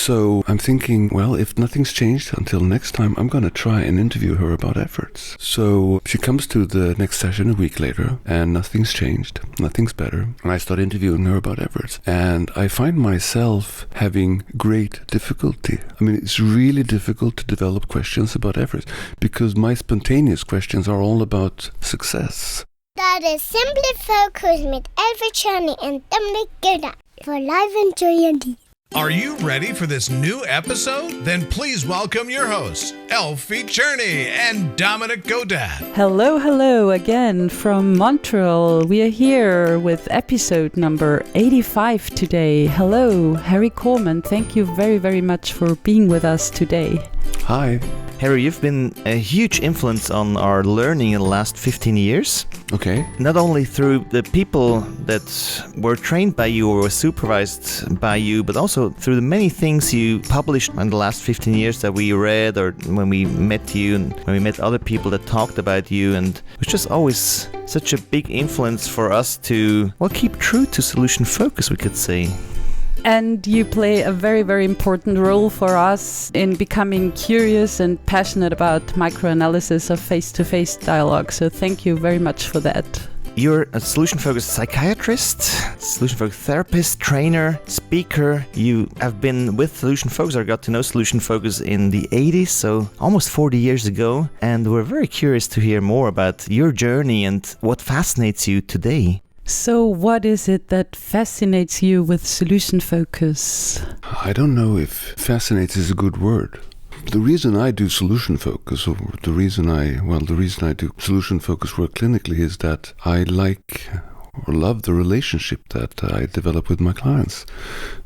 So I'm thinking, well, if nothing's changed until next time, I'm going to try and interview her about efforts. So she comes to the next session a week later, and nothing's changed, nothing's better. And I start interviewing her about efforts. And I find myself having great difficulty. I mean, it's really difficult to develop questions about efforts because my spontaneous questions are all about success. That is Simply Focus med Elfie Journey and Dominic Gilda for live enjoying. Are you ready for this new episode? Then please welcome your hosts, Elfie Journey and Dominic Godad. Hello again from Montreal. We are here with episode number 85 today. Hello, Harry Coleman. Thank you very, very much for being with us today. Hi. Harry, you've been a huge influence on our learning in the last 15 years. Okay. Not only through the people that were trained by you or were supervised by you, but also through the many things you published in the last 15 years that we read, or when we met you and when we met other people that talked about you. And it was just always such a big influence for us to, well, keep true to solution focus, we could say. And you play a very, very important role for us in becoming curious and passionate about microanalysis of face-to-face dialogue. So thank you very much for that. You're a solution-focused psychiatrist, solution-focused therapist, trainer, speaker. You have been with Solution Focus, or got to know Solution Focus in the 80s, so almost 40 years ago. And we're very curious to hear more about your journey and what fascinates you today. So what is it that fascinates you with solution focus? I don't know if fascinates is a good word. The reason I do solution focus, or the reason I do solution focus work clinically is that I like or love the relationship that I develop with my clients,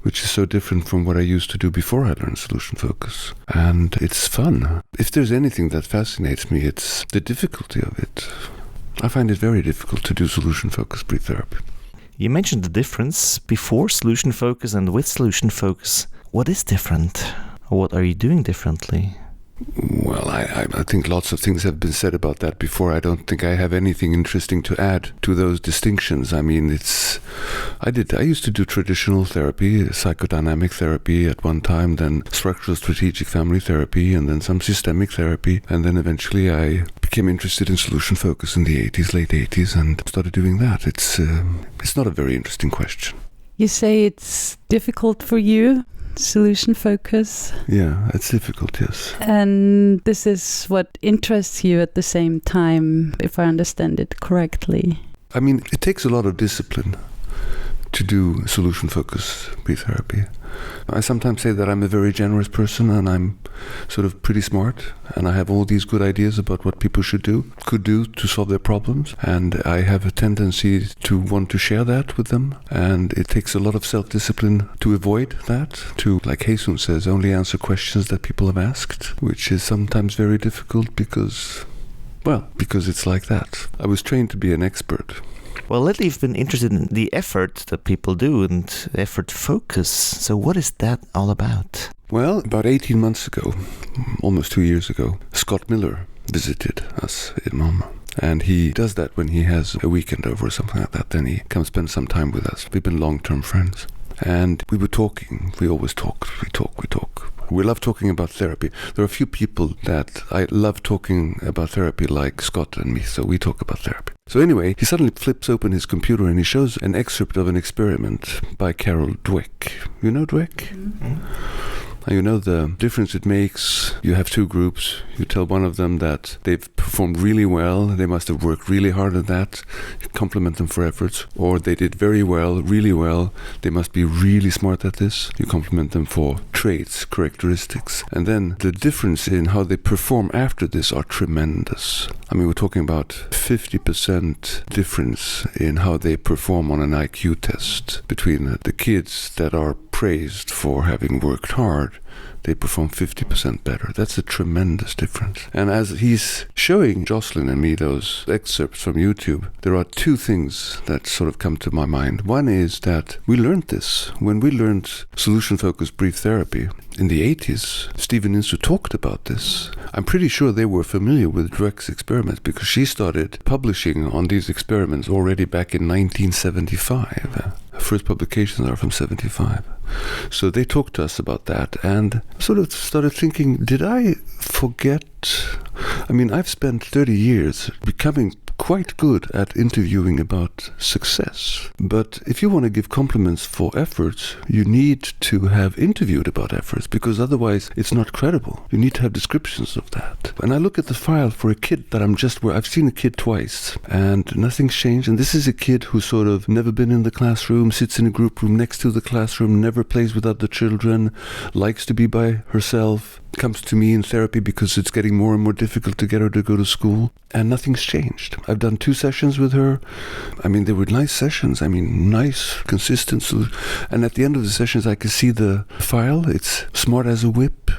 which is so different from what I used to do before I learned solution focus. And it's fun. If there's anything that fascinates me, it's the difficulty of it. I find it very difficult to do solution-focused brief therapy. You mentioned the difference before solution focus and with solution focus. What is different? Or what are you doing differently? Well, I think lots of things have been said about that before. I don't think I have anything interesting to add to those distinctions. I mean, I used to do traditional therapy, psychodynamic therapy at one time, then structural strategic family therapy, and then some systemic therapy. And then eventually I became interested in solution focus in the late 80s, and started doing that. It's not a very interesting question. You say it's difficult for you? Solution focus. Yeah, it's difficult, yes. And this is what interests you at the same time, if I understand it correctly. I mean, it takes a lot of discipline to do solution focus brief therapy. I sometimes say that I'm a very generous person and I'm sort of pretty smart and I have all these good ideas about what people could do to solve their problems, and I have a tendency to want to share that with them, and it takes a lot of self-discipline to avoid that, to, like Jesus says, only answer questions that people have asked, which is sometimes very difficult because it's like that. I was trained to be an expert. Well, lately you've been interested in the effort that people do and effort focus. So what is that all about? Well, about 18 months ago, almost 2 years ago, Scott Miller visited us in Malmö. And he does that when he has a weekend over or something like that. Then he comes spend some time with us. We've been long-term friends. And we were talking. We always talk. We talk. We love talking about therapy. There are a few people that I love talking about therapy, like Scott and me, so we talk about therapy. So anyway, he suddenly flips open his computer and he shows an excerpt of an experiment by Carol Dweck. You know Dweck? Mm-hmm. You know the difference it makes. You have two groups. You tell one of them that they've performed really well. They must have worked really hard at that. You compliment them for efforts. Or they did very well, really well. They must be really smart at this. You compliment them for traits, characteristics. And then the difference in how they perform after this are tremendous. I mean, we're talking about 50% difference in how they perform on an IQ test between the kids that are praised for having worked hard. They perform 50% better. That's a tremendous difference. And as he's showing Jocelyn and me those excerpts from YouTube, there are two things that sort of come to my mind. One is that we learned this. When we learned solution-focused brief therapy, in the 80s, Stephen Insu talked about this. I'm pretty sure they were familiar with Dweck's experiments because she started publishing on these experiments already back in 1975. First publications are from 75. So they talked to us about that and sort of started thinking, did I forget? I mean, I've spent 30 years becoming quite good at interviewing about success. But if you want to give compliments for efforts, you need to have interviewed about efforts because otherwise it's not credible. You need to have descriptions of that. And I look at the file for a kid that I've seen a kid twice and nothing's changed. And this is a kid who's sort of never been in the classroom, sits in a group room next to the classroom, never plays with other children, likes to be by herself, comes to me in therapy because it's getting more and more difficult to get her to go to school, and nothing's changed. I've done 2 sessions with her. I mean, they were nice sessions. I mean, nice, consistent. And at the end of the sessions, I could see the file. It's smart as a whip.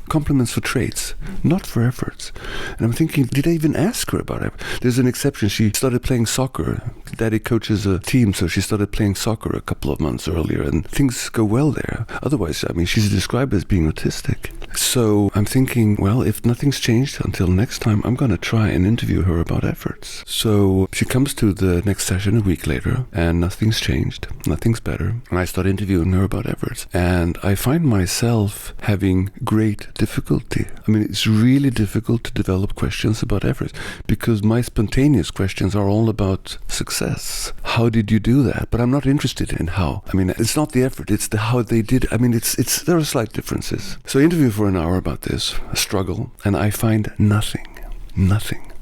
Compliments for traits, not for efforts. And I'm thinking, did I even ask her about it? There's an exception. She started playing soccer. Daddy coaches a team, so she started playing soccer a couple of months earlier, and things go well there. Otherwise, I mean, she's described as being autistic. So I'm thinking, well, if nothing's changed until next time, I'm going to try and interview her about efforts. So she comes to the next session a week later, and nothing's changed. Nothing's better. And I start interviewing her about efforts. And I find myself having great difficulty. I mean, it's really difficult to develop questions about efforts because my spontaneous questions are all about success. How did you do that? But I'm not interested in how. I mean, it's not the effort, it's the how they did. I mean, there are slight differences. So I interview for an hour about this, a struggle, and I find nothing.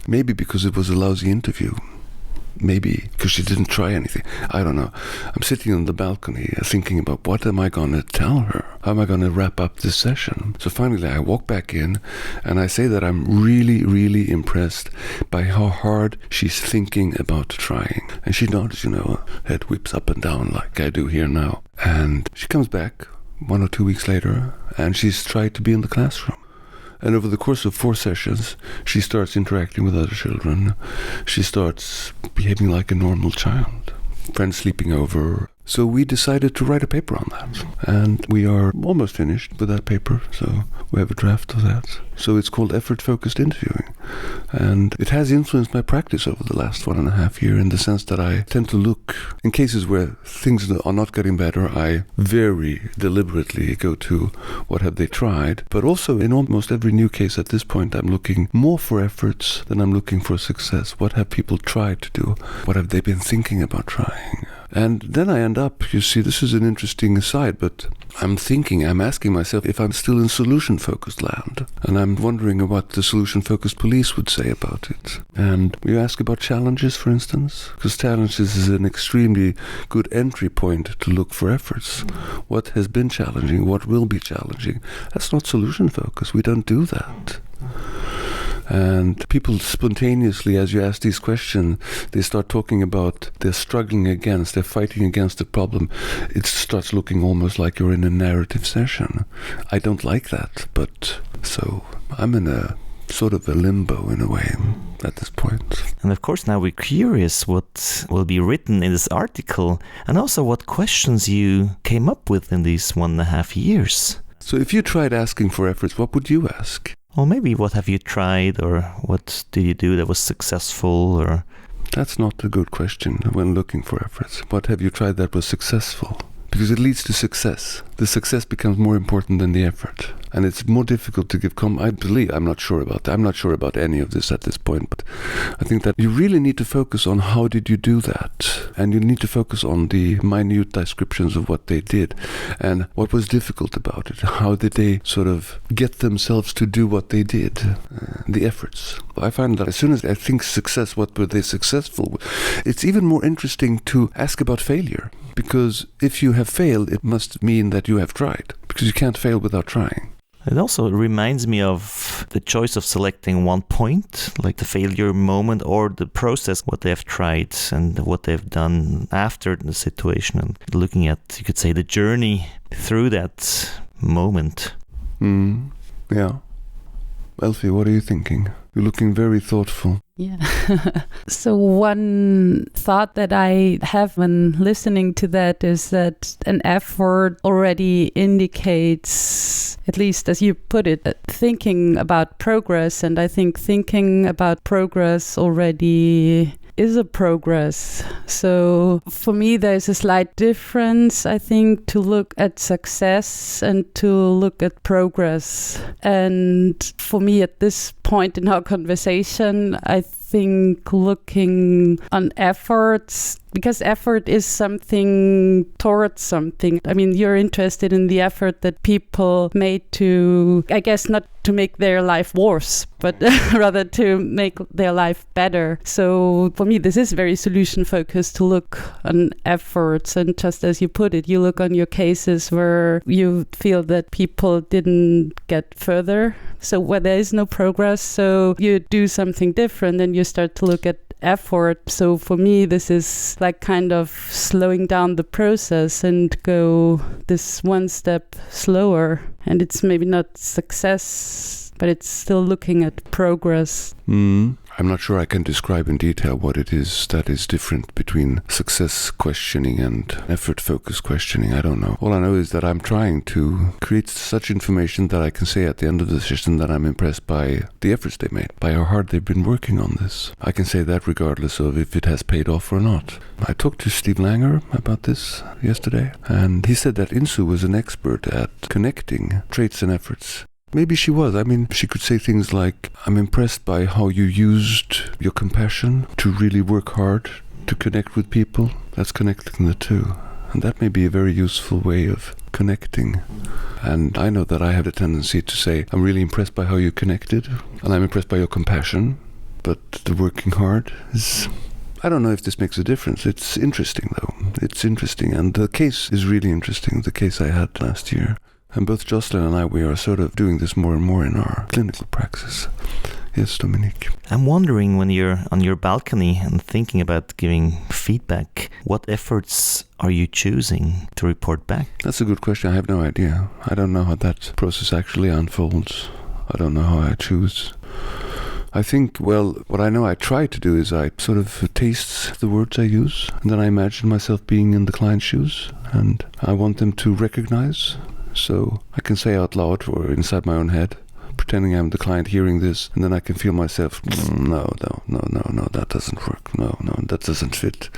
Maybe because it was a lousy interview. Maybe because she didn't try anything. I don't know. I'm sitting on the balcony thinking about what am I going to tell her? How am I going to wrap up this session? So finally I walk back in and I say that I'm really, really impressed by how hard she's thinking about trying. And she nods, head whips up and down like I do here now. And she comes back 1 or 2 weeks later and she's tried to be in the classroom. And over the course of 4 sessions, she starts interacting with other children. She starts behaving like a normal child. Friends sleeping over. So we decided to write a paper on that. And we are almost finished with that paper. So we have a draft of that. So it's called Effort-Focused Interviewing. And it has influenced my practice over the last 1.5 years in the sense that I tend to look, in cases where things are not getting better, I very deliberately go to what have they tried. But also in almost every new case at this point, I'm looking more for efforts than I'm looking for success. What have people tried to do? What have they been thinking about trying? And then I end up, you see, this is an interesting aside, but I'm asking myself if I'm still in solution-focused land. And I'm wondering what the solution-focused police would say about it. And you ask about challenges, for instance, because challenges is an extremely good entry point to look for efforts. What has been challenging? What will be challenging? That's not solution-focused. We don't do that. And people spontaneously, as you ask these questions, they start talking about they're struggling against, they're fighting against the problem. It starts looking almost like you're in a narrative session. I don't like that, but so I'm in a sort of a limbo in a way at this point. And of course now we're curious what will be written in this article and also what questions you came up with in these 1.5 years. So if you tried asking for efforts, what would you ask? Or maybe what have you tried, or what did you do that was successful, or... That's not a good question when looking for efforts. What have you tried that was successful? Because it leads to success. The success becomes more important than the effort. And it's more difficult to give I'm not sure about that. I'm not sure about any of this at this point, but I think that you really need to focus on how did you do that? And you need to focus on the minute descriptions of what they did and what was difficult about it. How did they sort of get themselves to do what they did? The efforts. I find that as soon as I think success, what were they successful with? It's even more interesting to ask about failure. Because if you have failed, it must mean that you have tried. Because you can't fail without trying. It also reminds me of the choice of selecting one point, like the failure moment, or the process, what they have tried and what they've done after the situation, and looking at, you could say, the journey through that moment. Yeah. Elfie, what are you thinking? You're looking very thoughtful. Yeah. So one thought that I have when listening to that is that an effort already indicates at least as you put it, thinking about progress. And I think thinking about progress already is a progress. So for me, there's a slight difference, I think, to look at success and to look at progress. And for me, at this point in our conversation, I think looking on efforts, because effort is something towards something. I mean, you're interested in the effort that people made to, I guess, not to make their life worse, but rather to make their life better. So for me, this is very solution focused, to look on efforts. And just as you put it, you look on your cases where you feel that people didn't get further. So where there is no progress, so you do something different and you start to look at effort. So for me, this is like kind of slowing down the process and go this one step slower. And it's maybe not success, but it's still looking at progress. I'm not sure I can describe in detail what it is that is different between success questioning and effort-focused questioning. I don't know. All I know is that I'm trying to create such information that I can say at the end of the session that I'm impressed by the efforts they made, by how hard they've been working on this. I can say that regardless of if it has paid off or not. I talked to Steve Langer about this yesterday, and he said that Insu was an expert at connecting traits and efforts. Maybe she was. I mean, she could say things like, I'm impressed by how you used your compassion to really work hard to connect with people. That's connecting the two. And that may be a very useful way of connecting. And I know that I have a tendency to say, I'm really impressed by how you connected, and I'm impressed by your compassion. But the working hard is... I don't know if this makes a difference. It's interesting, though. It's interesting. And the case is really interesting, the case I had last year. And both Jocelyn and I, we are sort of doing this more and more in our clinical praxis. Yes, Dominique. I'm wondering, when you're on your balcony and thinking about giving feedback, what efforts are you choosing to report back? That's a good question. I have no idea. I don't know how that process actually unfolds. I don't know how I choose. I think, well, what I know I try to do is I sort of taste the words I use, and then I imagine myself being in the client's shoes, and I want them to recognize. So I can say out loud or inside my own head, pretending I'm the client hearing this, and then I can feel myself, no, that doesn't work, no, that doesn't fit.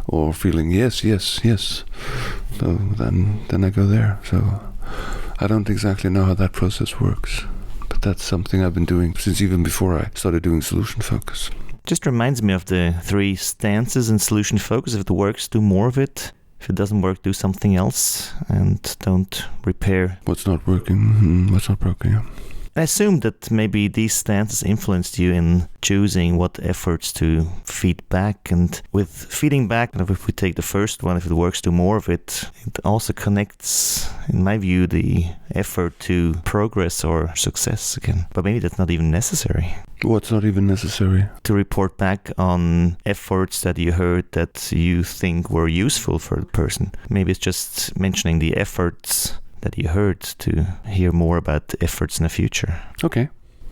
Or feeling, yes. So then I go there. So I don't exactly know how that process works, but that's something I've been doing since even before I started doing solution focus. Just reminds me of the 3 stances in solution focus. If it works, do more of it. If it doesn't work, do something else, and don't repair what's not working, what's not broken. Yeah. I assume that maybe these stances influenced you in choosing what efforts to feed back. And with feeding back, if we take the first one, if it works, do more of it, it also connects, in my view, the effort to progress or success again. But maybe that's not even necessary. What's not even necessary? To report back on efforts that you heard that you think were useful for the person. Maybe it's just mentioning the efforts that you heard to hear more about efforts in the future. Okay.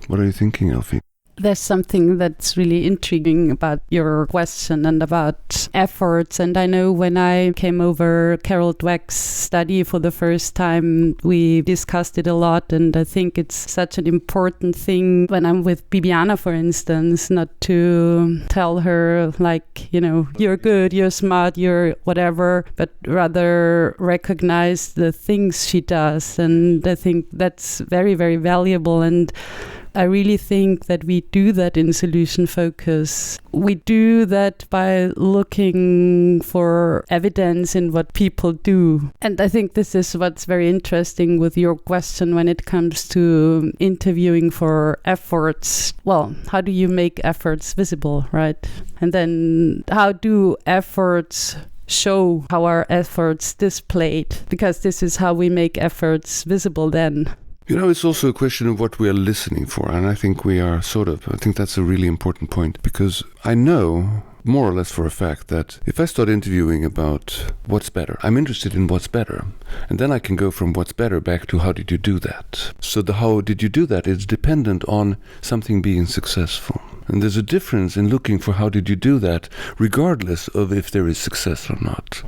What are you thinking, Elfie? There's something that's really intriguing about your question and about efforts. And I know when I came over Carol Dweck's study for the first time, we discussed it a lot. And I think it's such an important thing when I'm with Bibiana, for instance, not to tell her like, you're good, you're smart, you're whatever, but rather recognize the things she does. And I think that's very, very valuable. And I really think that we do that in solution focus. We do that by looking for evidence in what people do. And I think this is what's very interesting with your question when it comes to interviewing for efforts. Well, how do you make efforts visible, right? And then how do efforts show how our efforts displayed? Because this is how we make efforts visible then. It's also a question of what we are listening for. And I think I think that's a really important point, because I know more or less for a fact that if I start interviewing about what's better, I'm interested in what's better. And then I can go from what's better back to how did you do that? So the how did you do that is dependent on something being successful. And there's a difference in looking for how did you do that, regardless of if there is success or not.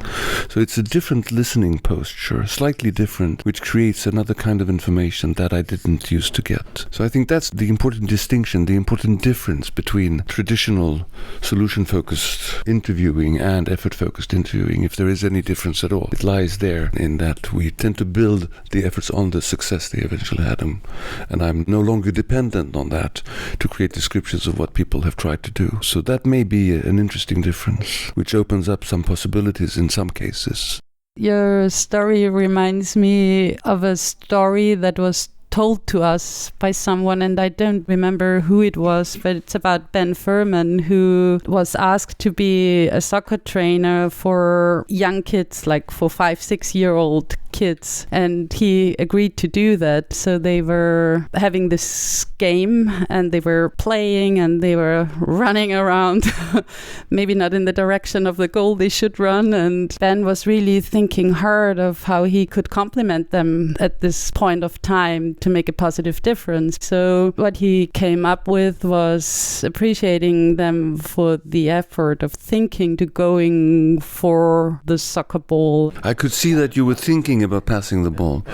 So it's a different listening posture, slightly different, which creates another kind of information that I didn't used to get. So I think that's the important distinction, the important difference between traditional solution-focused interviewing and effort-focused interviewing. If there is any difference at all, it lies there in that we tend to build the efforts on the success they eventually had, and I'm no longer dependent on that to create descriptions of what people have tried to do. So that may be an interesting difference, which opens up some possibilities in some cases. Your story reminds me of a story that was told to us by someone, and I don't remember who it was, but it's about Ben Furman, who was asked to be a soccer trainer for young kids, like for 5-6-year-old kids, and he agreed to do that. So they were having this game and they were playing and they were running around maybe not in the direction of the goal they should run, and Ben was really thinking hard of how he could compliment them at this point of time to make a positive difference. So what he came up with was appreciating them for the effort of thinking to going for the soccer ball. I could see that you were thinking about passing the ball.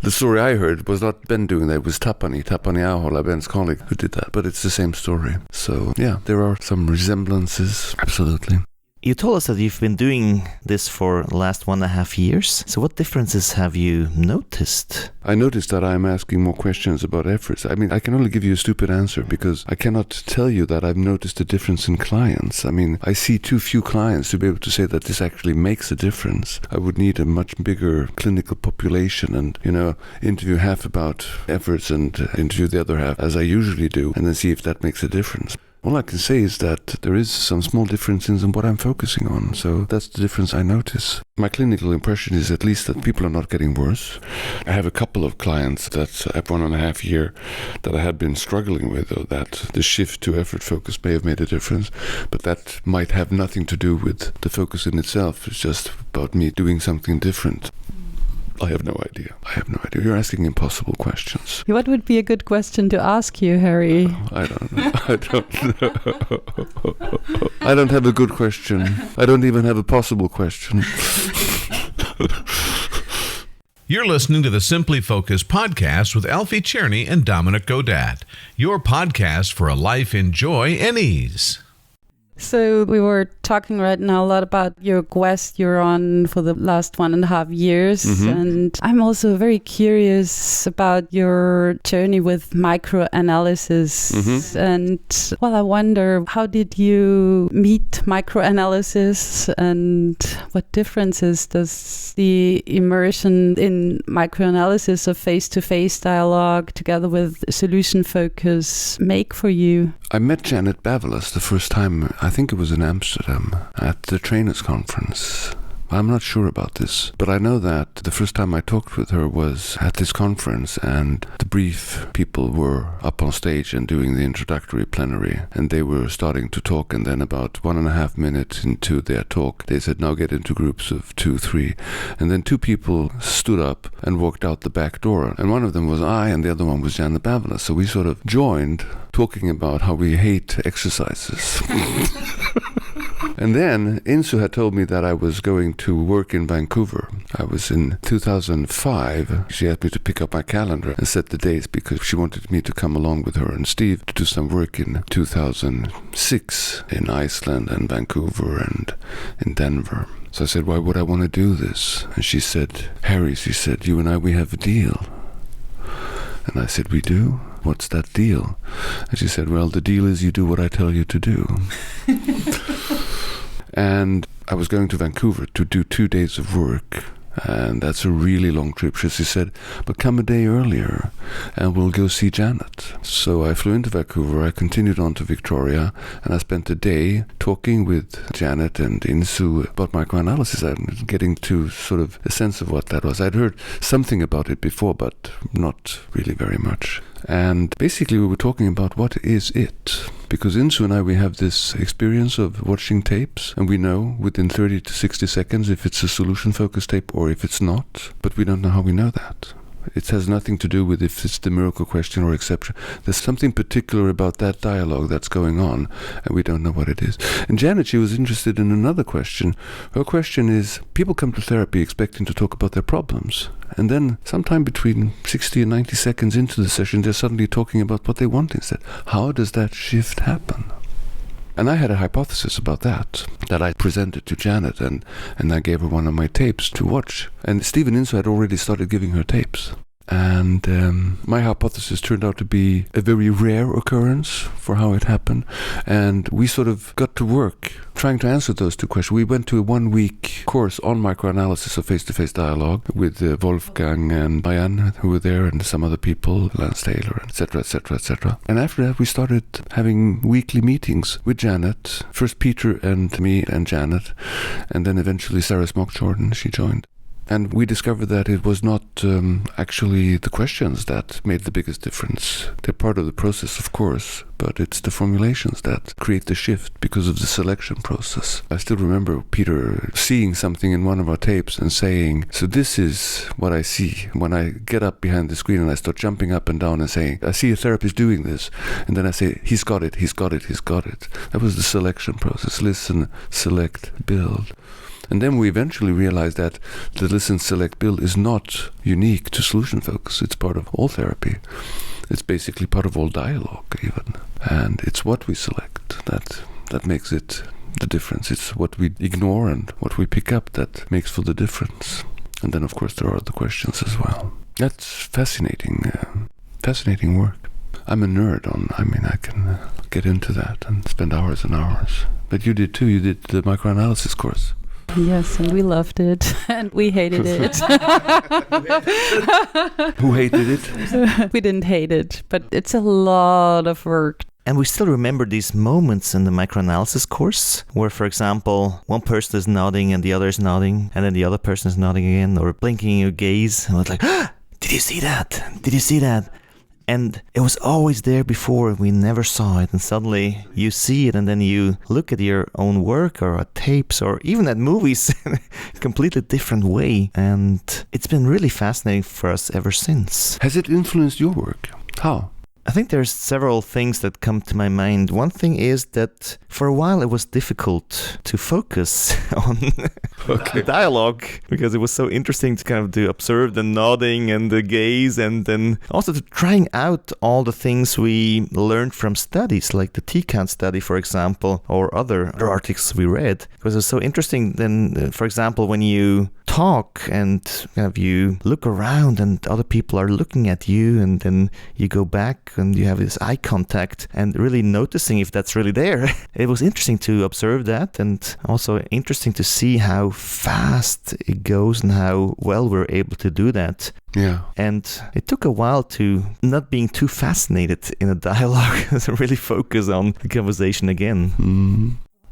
The story I heard was not Ben doing that, it was Tapani Ahola, Ben's colleague, who did that, but it's the same story. So yeah, there are some resemblances, absolutely. You told us that you've been doing this for the last 1.5 years. So what differences have you noticed? I noticed that I'm asking more questions about efforts. I mean, I can only give you a stupid answer because I cannot tell you that I've noticed a difference in clients. I mean, I see too few clients to be able to say that this actually makes a difference. I would need a much bigger clinical population and, interview half about efforts and interview the other half, as I usually do, and then see if that makes a difference. All I can say is that there is some small differences in what I'm focusing on, so that's the difference I notice. My clinical impression is at least that people are not getting worse. I have a couple of clients that at 1.5 years that I had been struggling with, or that the shift to effort focus may have made a difference, but that might have nothing to do with the focus in itself. It's just about me doing something different. I have no idea. You're asking impossible questions. What would be a good question to ask you, Harry? I don't know. I don't have a good question. I don't even have a possible question. You're listening to the Simply Focus podcast with Elfie Cherney and Dominic Godat, your podcast for a life in joy and ease. So we were talking right now a lot about your quest you're on for the last 1.5 years. Mm-hmm. And I'm also very curious about your journey with microanalysis. Mm-hmm. And I wonder, how did you meet microanalysis, and what differences does the immersion in microanalysis of face-to-face dialogue together with solution focus make for you? I met Janet Bavelas the first time, I think it was in Amsterdam, at the trainers conference. I'm not sure about this, but I know that the first time I talked with her was at this conference, and the brief people were up on stage and doing the introductory plenary, and they were starting to talk, and then about 1.5 minutes into their talk, they said, now get into groups of 2, 3, and then 2 people stood up and walked out the back door, and one of them was I, and the other one was Janet Bavelas, so we sort of joined talking about how we hate exercises. And then Insu had told me that I was going to work in Vancouver. I was in 2005. She asked me to pick up my calendar and set the dates because she wanted me to come along with her and Steve to do some work in 2006 in Iceland and Vancouver and in Denver. So I said, why would I want to do this? And she said, Harry, you and I, we have a deal. And I said, we do? What's that deal? And she said, well, the deal is you do what I tell you to do. And I was going to Vancouver to do 2 days of work, and that's a really long trip. She said, but come a day earlier and we'll go see Janet. So I flew into Vancouver, I continued on to Victoria, and I spent a day talking with Janet and Insu about microanalysis and getting to sort of a sense of what that was. I'd heard something about it before, but not really very much. And basically we were talking about what is it? Because Insu and I, we have this experience of watching tapes, and we know within 30 to 60 seconds if it's a solution-focused tape or if it's not, but we don't know how we know that. It has nothing to do with if it's the miracle question or exception. There's something particular about that dialogue that's going on, and we don't know what it is. And Janet, she was interested in another question. Her question is, people come to therapy expecting to talk about their problems, and then sometime between 60 and 90 seconds into the session, they're suddenly talking about what they want instead. How does that shift happen? And I had a hypothesis about that I presented to Janet, and I gave her one of my tapes to watch. And Stephen Inso had already started giving her tapes. And my hypothesis turned out to be a very rare occurrence for how it happened. And we sort of got to work trying to answer those two questions. We went to a 1-week course on microanalysis of face-to-face dialogue with Wolfgang and Marianne, who were there, and some other people, Lance Taylor, etc., etc., etc. And after that, we started having weekly meetings with Janet. First Peter and me and Janet, and then eventually Sarah Smock-Jordan, she joined. And we discovered that it was not actually the questions that made the biggest difference. They're part of the process, of course, but it's the formulations that create the shift because of the selection process. I still remember Peter seeing something in one of our tapes and saying, so this is what I see when I get up behind the screen and I start jumping up and down and saying, I see a therapist doing this. And then I say, he's got it, he's got it, he's got it. That was the selection process. Listen, select, build. And then we eventually realized that the listen, select, build is not unique to solution focus. It's part of all therapy. It's basically part of all dialogue even. And it's what we select that makes it the difference. It's what we ignore and what we pick up that makes for the difference. And then of course there are other questions as well. That's fascinating work. I'm a nerd I can get into that and spend hours and hours. But you did too. You did the microanalysis course. Yes, and we loved it, and we hated it. Who hated it? We didn't hate it, but it's a lot of work. And we still remember these moments in the microanalysis course where, for example, one person is nodding and the other is nodding, and then the other person is nodding again or blinking your gaze. And it's like, ah, did you see that? Did you see that? And it was always there before, we never saw it, and suddenly you see it, and then you look at your own work or at tapes or even at movies in a completely different way. And it's been really fascinating for us ever since. Has it influenced your work? How? I think there's several things that come to my mind. One thing is that for a while it was difficult to focus on dialogue because it was so interesting to kind of to observe the nodding and the gaze, and then also to trying out all the things we learned from studies like the T-count study, for example, or other articles we read. Because it was so interesting then, for example, when you talk and kind of you look around and other people are looking at you, and then you go back and you have this eye contact and really noticing if that's really there. It was interesting to observe that, and also interesting to see how fast it goes and how well we're able to do that. Yeah. And it took a while to not being too fascinated in a dialogue to really focus on the conversation again. Mm-hmm.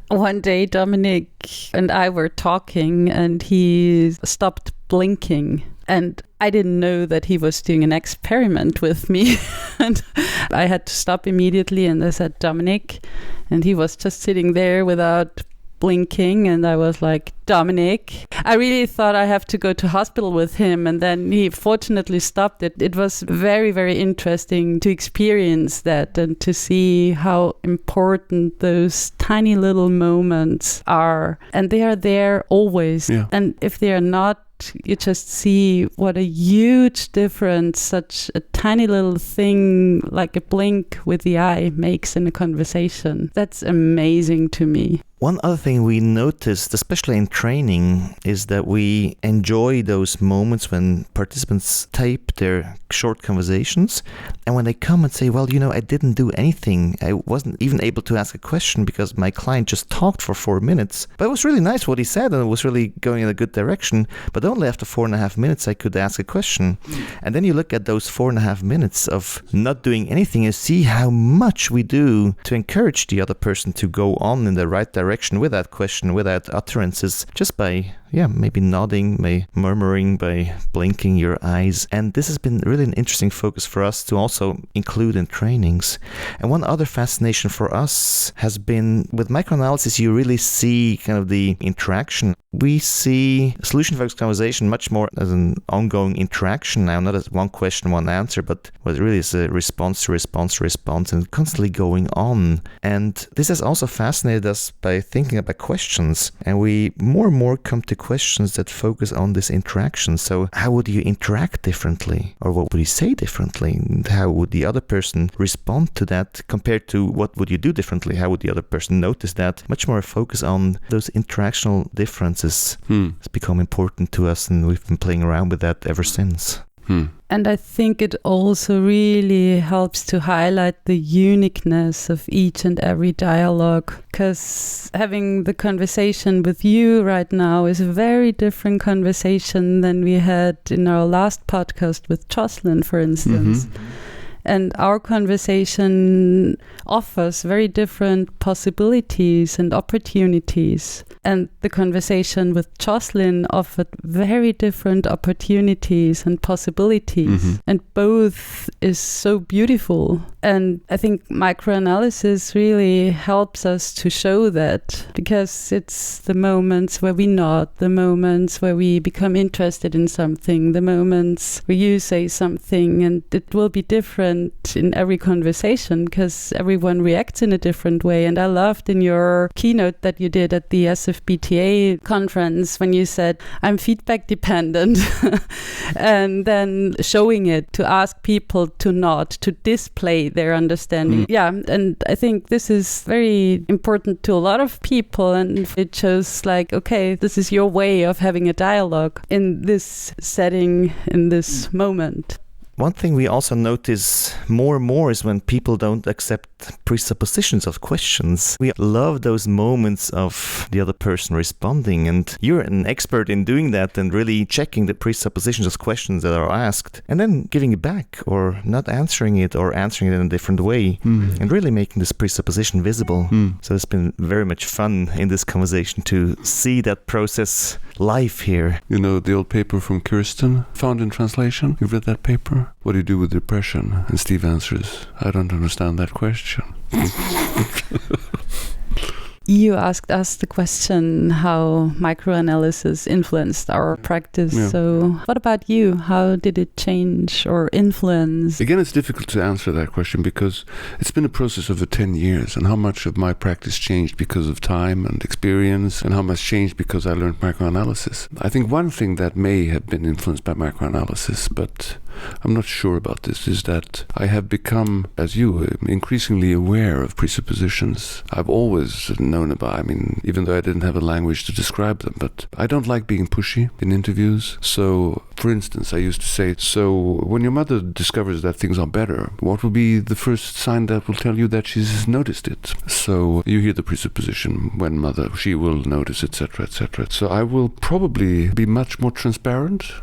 One day, Dominic and I were talking, and he stopped blinking. And I didn't know that he was doing an experiment with me. And I had to stop immediately, and I said, Dominic. And he was just sitting there without blinking, and I was like, Dominic. I really thought I have to go to hospital with him, and then he fortunately stopped it. It was very, very interesting to experience that and to see how important those tiny little moments are. And they are there always. Yeah. And if they are not, you just see what a huge difference such a tiny little thing like a blink with the eye makes in a conversation. That's amazing to me. One other thing we noticed, especially in training, is that we enjoy those moments when participants tape their short conversations, and when they come and say, well, you know, I didn't do anything. I wasn't even able to ask a question because my client just talked for 4 minutes. But it was really nice what he said, and it was really going in a good direction. But only after 4.5 minutes I could ask a question. And then you look at those 4.5 minutes of not doing anything and see how much we do to encourage the other person to go on in the right direction with that question, with that utterances, just by maybe nodding, by murmuring, by blinking your eyes. And this has been really an interesting focus for us to also include in trainings. And one other fascination for us has been with microanalysis, you really see kind of the interaction. We see solution-focused conversation much more as an ongoing interaction now, not as one question, one answer, but what it really is a response to response to response and constantly going on. And this has also fascinated us by thinking about questions. And we more and more come to questions that focus on this interaction. So how would you interact differently? Or what would you say differently? And how would the other person respond to that compared to what would you do differently? How would the other person notice that? Much more focus on those interactional differences has become important to us, and we've been playing around with that ever since. And I think it also really helps to highlight the uniqueness of each and every dialogue, because having the conversation with you right now is a very different conversation than we had in our last podcast with Jocelyn, for instance. And our conversation offers very different possibilities and opportunities. And the conversation with Jocelyn offered very different opportunities and possibilities. And both is so beautiful. And I think microanalysis really helps us to show that, because it's the moments where we nod, the moments where we become interested in something, the moments where you say something, and it will be different in every conversation because everyone reacts in a different way. And I loved in your keynote that you did at the SFPTA conference when you said, I'm feedback dependent, and then showing it to ask people to nod, to display their understanding. Yeah, and I think this is very important to a lot of people, and it shows like, okay, this is your way of having a dialogue in this setting, in this moment. One thing we also notice more and more is when people don't accept presuppositions of questions. We love those moments of the other person responding, and you're an expert in doing that and really checking the presuppositions of questions that are asked and then giving it back or not answering it or answering it in a different way and really making this presupposition visible. So it's been very much fun in this conversation to see that process live here. You know the old paper from Kirsten, Found in Translation? You've read that paper? What do you do with depression? And Steve answers, I don't understand that question. You asked us the question how microanalysis influenced our practice. Yeah. So what about you? How did it change or influence? Again, it's difficult to answer that question because it's been a process over 10 years, and how much of my practice changed because of time and experience, and how much changed because I learned microanalysis. I think one thing that may have been influenced by microanalysis, but I'm not sure about this, is that I have become, as you, increasingly aware of presuppositions. I've always known about, even though I didn't have a language to describe them, but I don't like being pushy in interviews. So, for instance, I used to say, so when your mother discovers that things are better, what will be the first sign that will tell you that she's noticed it? So you hear the presupposition, when mother, she will notice, etc., etc. So I will probably be much more transparent,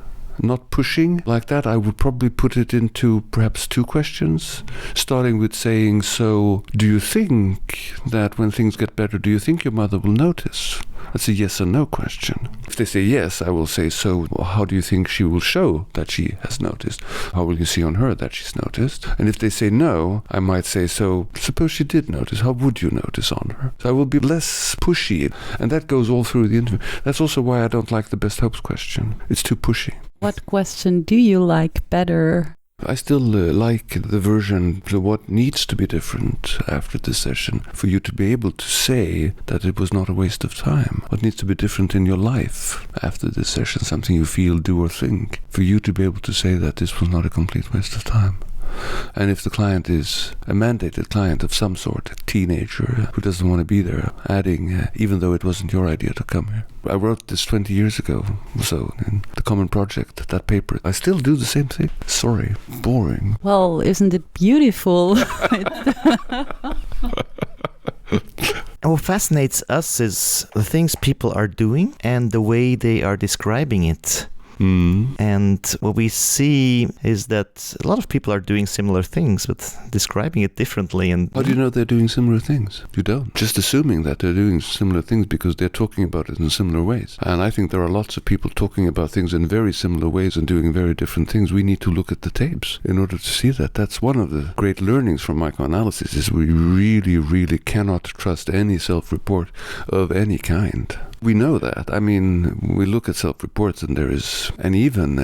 not pushing like that. I would probably put it into perhaps two questions, starting with saying, so do you think that when things get better, do you think your mother will notice? That's a yes or no question. If they say yes, I will say, so how do you think she will show that she has noticed? How will you see on her that she's noticed? And if they say no, I might say, so suppose she did notice, how would you notice on her? So I will be less pushy, and that goes all through the interview. That's also why I don't like the best hopes question. It's too pushy. What question do you like better? I still like the version to what needs to be different after this session for you to be able to say that it was not a waste of time. What needs to be different in your life after this session, something you feel, do or think, for you to be able to say that this was not a complete waste of time. And if the client is a mandated client of some sort, a teenager who doesn't want to be there, adding, even though it wasn't your idea to come here. I wrote this 20 years ago, so in the Common Project, that paper. I still do the same thing. Sorry, boring. Well, isn't it beautiful? And what fascinates us is the things people are doing and the way they are describing it. And what we see is that a lot of people are doing similar things, but describing it differently. And how do you know they're doing similar things? You don't. Just assuming that they're doing similar things because they're talking about it in similar ways. And I think there are lots of people talking about things in very similar ways and doing very different things. We need to look at the tapes in order to see that. That's one of the great learnings from microanalysis, is we really, really cannot trust any self-report of any kind. We know that. I mean, we look at self-reports and there is, and even,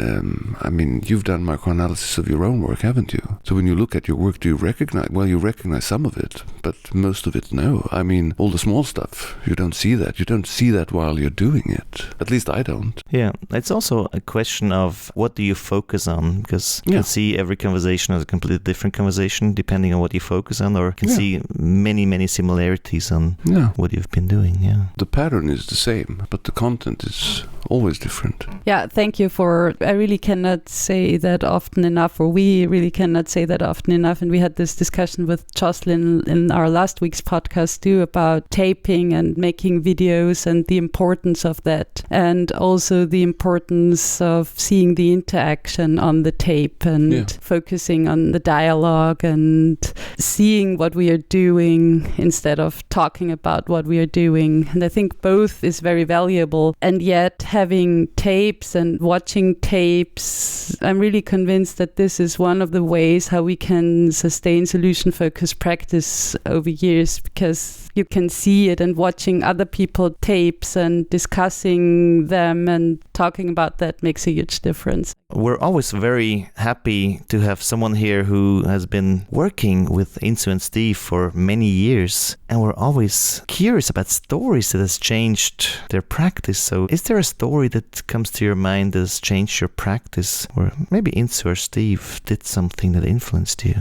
you've done microanalysis of your own work, haven't you? So when you look at your work, do you recognize, well, you recognize some of it, but most of it, no. I mean, all the small stuff, you don't see that. You don't see that while you're doing it. At least I don't. Yeah, it's also a question of what do you focus on? Because you can see every conversation as a completely different conversation depending on what you focus on, or you can see many, many similarities on what you've been doing. Yeah, the pattern is the same, but the content is always different. Yeah, thank you for, I really cannot say that often enough, or we really cannot say that often enough. And we had this discussion with Jocelyn in our last week's podcast too, about taping and making videos and the importance of that. And also the importance of seeing the interaction on the tape and focusing on the dialogue and seeing what we are doing instead of talking about what we are doing. And I think both is very valuable. And yet having tapes and watching tapes, I'm really convinced that this is one of the ways how we can sustain solution-focused practice over years, because you can see it, and watching other people tapes and discussing them and talking about that makes a huge difference. We're always very happy to have someone here who has been working with Insu and Steve for many years, and we're always curious about stories that has changed their practice. So is there a story that comes to your mind that has changed your practice, or maybe Insu or Steve did something that influenced you?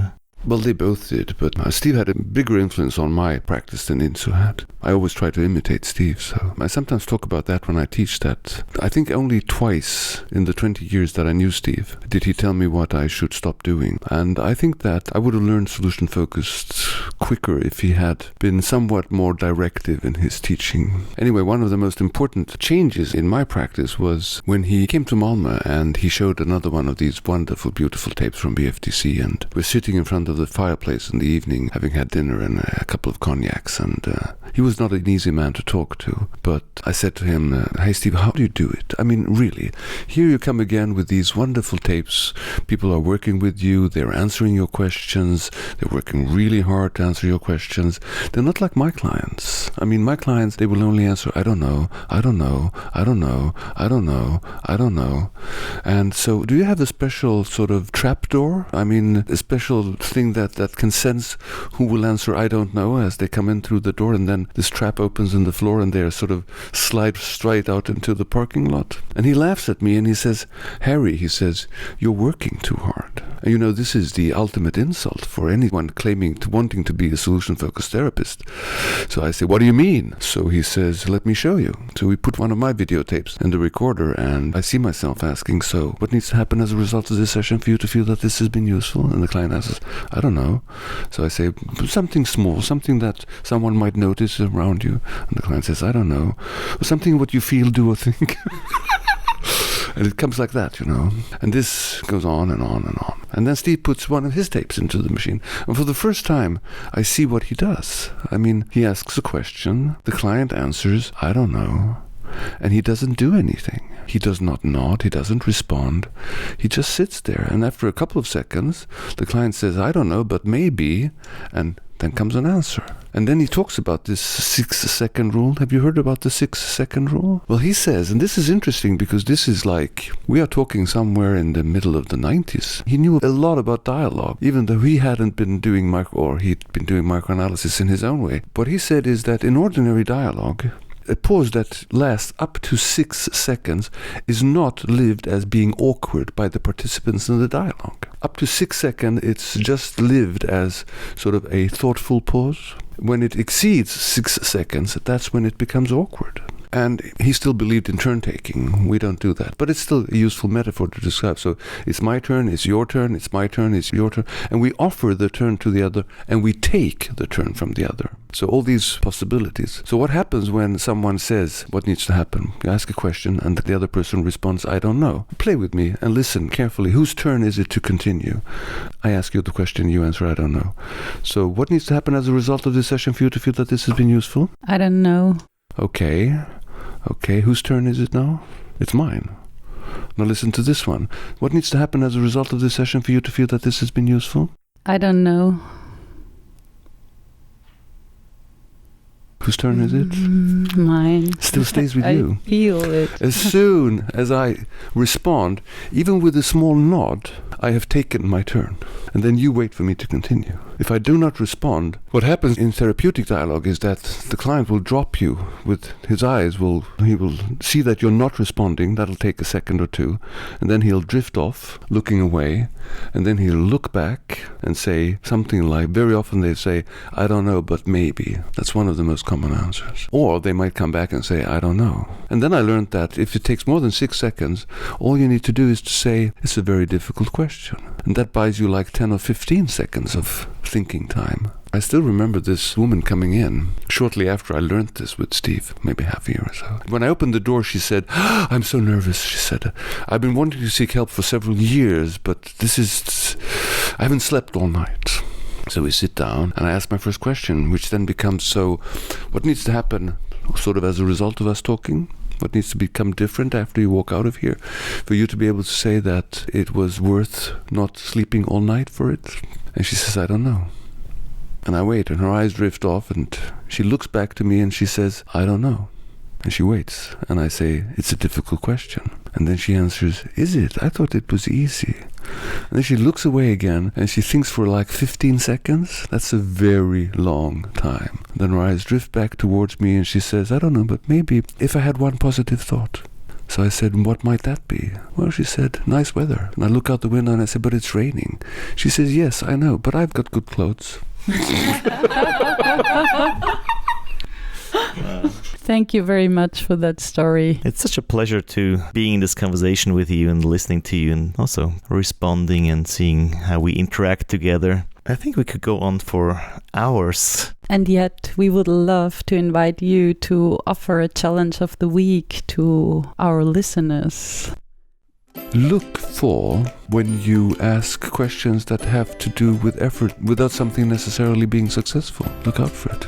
Well, they both did, but Steve had a bigger influence on my practice than Insu had. I always try to imitate Steve, so I sometimes talk about that when I teach that. I think only twice in the 20 years that I knew Steve did he tell me what I should stop doing. And I think that I would have learned solution-focused quicker if he had been somewhat more directive in his teaching. Anyway, one of the most important changes in my practice was when he came to Malmö and he showed another one of these wonderful, beautiful tapes from BFTC, and we're sitting in front of the fireplace in the evening, having had dinner and a couple of cognacs, and he was not an easy man to talk to. But I said to him, hey Steve, how do you do it? I mean, really, here you come again with these wonderful tapes. People are working with you, they're answering your questions, they're working really hard to answer your questions. They're not like my clients. I mean, my clients, they will only answer, I don't know, I don't know, I don't know, I don't know, I don't know. And so do you have a special sort of trapdoor? I mean, a special thing that can sense who will answer I don't know as they come in through the door, and then this trap opens in the floor and they sort of slide straight out into the parking lot. And he laughs at me and he says, Harry, he says, you're working too hard. And you know, this is the ultimate insult for anyone claiming to wanting to be a solution-focused therapist. So I say, what do you mean? So he says, let me show you. So we put one of my videotapes in the recorder, and I see myself asking, so what needs to happen as a result of this session for you to feel that this has been useful? And the client answers, I don't know. So I say, something small, something that someone might notice around you. And the client says, I don't know. Or something what you feel, do, or think. And it comes like that, you know. And this goes on and on and on. And then Steve puts one of his tapes into the machine. And for the first time, I see what he does. I mean, he asks a question. The client answers, I don't know. And he doesn't do anything. He does not nod. He doesn't respond. He just sits there. And after a couple of seconds, the client says, I don't know, but maybe. And then comes an answer. And then he talks about this 6-second rule. Have you heard about the 6-second rule? Well, he says, and this is interesting because this is like, we are talking somewhere in the middle of the 90s. He knew a lot about dialogue, even though he hadn't been doing he'd been doing microanalysis in his own way. What he said is that in ordinary dialogue, a pause that lasts up to 6 seconds is not lived as being awkward by the participants in the dialogue. Up to 6 seconds, it's just lived as sort of a thoughtful pause. When it exceeds 6 seconds, that's when it becomes awkward. And he still believed in turn-taking. We don't do that. But it's still a useful metaphor to describe. So it's my turn, it's your turn, it's my turn, it's your turn. And we offer the turn to the other, and we take the turn from the other. So all these possibilities. So what happens when someone says what needs to happen? You ask a question, and the other person responds, I don't know. Play with me and listen carefully. Whose turn is it to continue? I ask you the question, you answer, I don't know. So what needs to happen as a result of this session for you to feel that this has been useful? I don't know. Okay, whose turn is it now? It's mine. Now listen to this one. What needs to happen as a result of this session for you to feel that this has been useful? I don't know. Whose turn is it? Mine. Still stays with you. I feel it. As soon as I respond, even with a small nod, I have taken my turn. And then you wait for me to continue. If I do not respond, what happens in therapeutic dialogue is that the client will drop you with his eyes. He will see that you're not responding. That'll take a second or two. And then he'll drift off, looking away. And then he'll look back and say something like, very often they say, I don't know, but maybe. That's one of the most common answers. Or they might come back and say, I don't know. And then I learned that if it takes more than 6 seconds, all you need to do is to say, it's a very difficult question. And that buys you like 10 or 15 seconds of thinking time. I still remember this woman coming in shortly after I learned this with Steve, maybe half a year or so. When I opened the door, she said, I'm so nervous, she said. I've been wanting to seek help for several years, but I haven't slept all night. So we sit down and I ask my first question, which then becomes, so what needs to happen sort of as a result of us talking? What needs to become different after you walk out of here for you to be able to say that it was worth not sleeping all night for it? And she says, I don't know. And I wait, and her eyes drift off, and she looks back to me and she says, I don't know. And she waits, and I say, it's a difficult question. And then she answers, is it? I thought it was easy. And then she looks away again, and she thinks for like 15 seconds. That's a very long time. Then her eyes drift back towards me, and she says, I don't know, but maybe if I had one positive thought. So I said, what might that be? Well, she said, nice weather. And I look out the window and I said, but it's raining. She says, yes, I know, but I've got good clothes. Thank you very much for that story. It's such a pleasure to be in this conversation with you and listening to you and also responding and seeing how we interact together. I think we could go on for hours. And yet we would love to invite you to offer a challenge of the week to our listeners. Look for when you ask questions that have to do with effort without something necessarily being successful. Look out for it.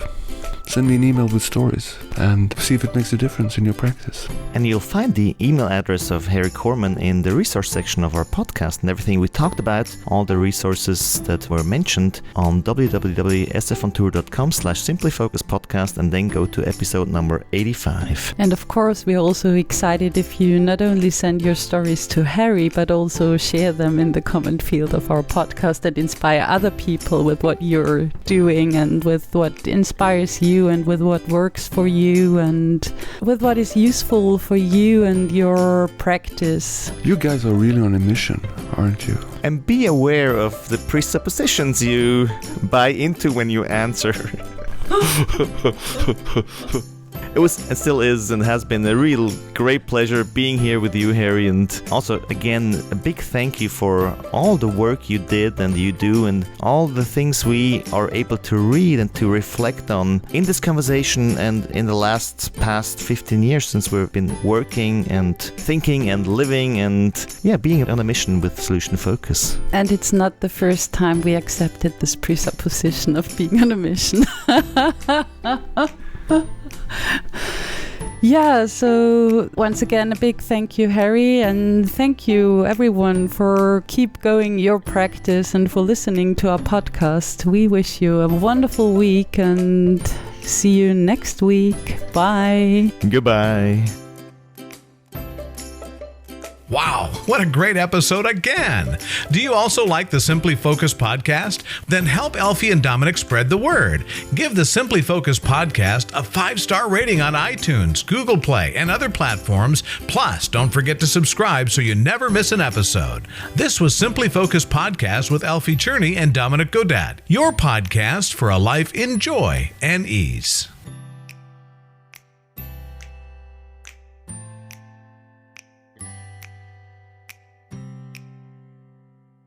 Send me an email with stories and see if it makes a difference in your practice. And you'll find the email address of Harry Corman in the resource section of our podcast and everything we talked about, all the resources that were mentioned on www.sfontour.com/simplyfocuspodcast, and then go to episode number 85. And of course, we're also excited if you not only send your stories to Harry, but also share them in the comment field of our podcast and inspire other people with what you're doing and with what inspires you and with what works for you and with what is useful for you and your practice. You guys are really on a mission, aren't you? And be aware of the presuppositions you buy into when you answer. It was and still is and has been a real great pleasure being here with you, Harry. And also, again, a big thank you for all the work you did and you do and all the things we are able to read and to reflect on in this conversation and in the past 15 years since we've been working and thinking and living and, being on a mission with Solution Focus. And it's not the first time we accepted this presupposition of being on a mission. So once again, a big thank you, Harry, and thank you everyone for keep going your practice and for listening to our podcast. We wish you a wonderful week and see you next week. Bye. Goodbye. Wow, what a great episode again! Do you also like the Simply Focus podcast? Then help Elfie and Dominic spread the word. Give the Simply Focus podcast a 5-star rating on iTunes, Google Play, and other platforms. Plus, don't forget to subscribe so you never miss an episode. This was Simply Focus Podcast with Elfie Cherney and Dominic Godat, your podcast for a life in joy and ease.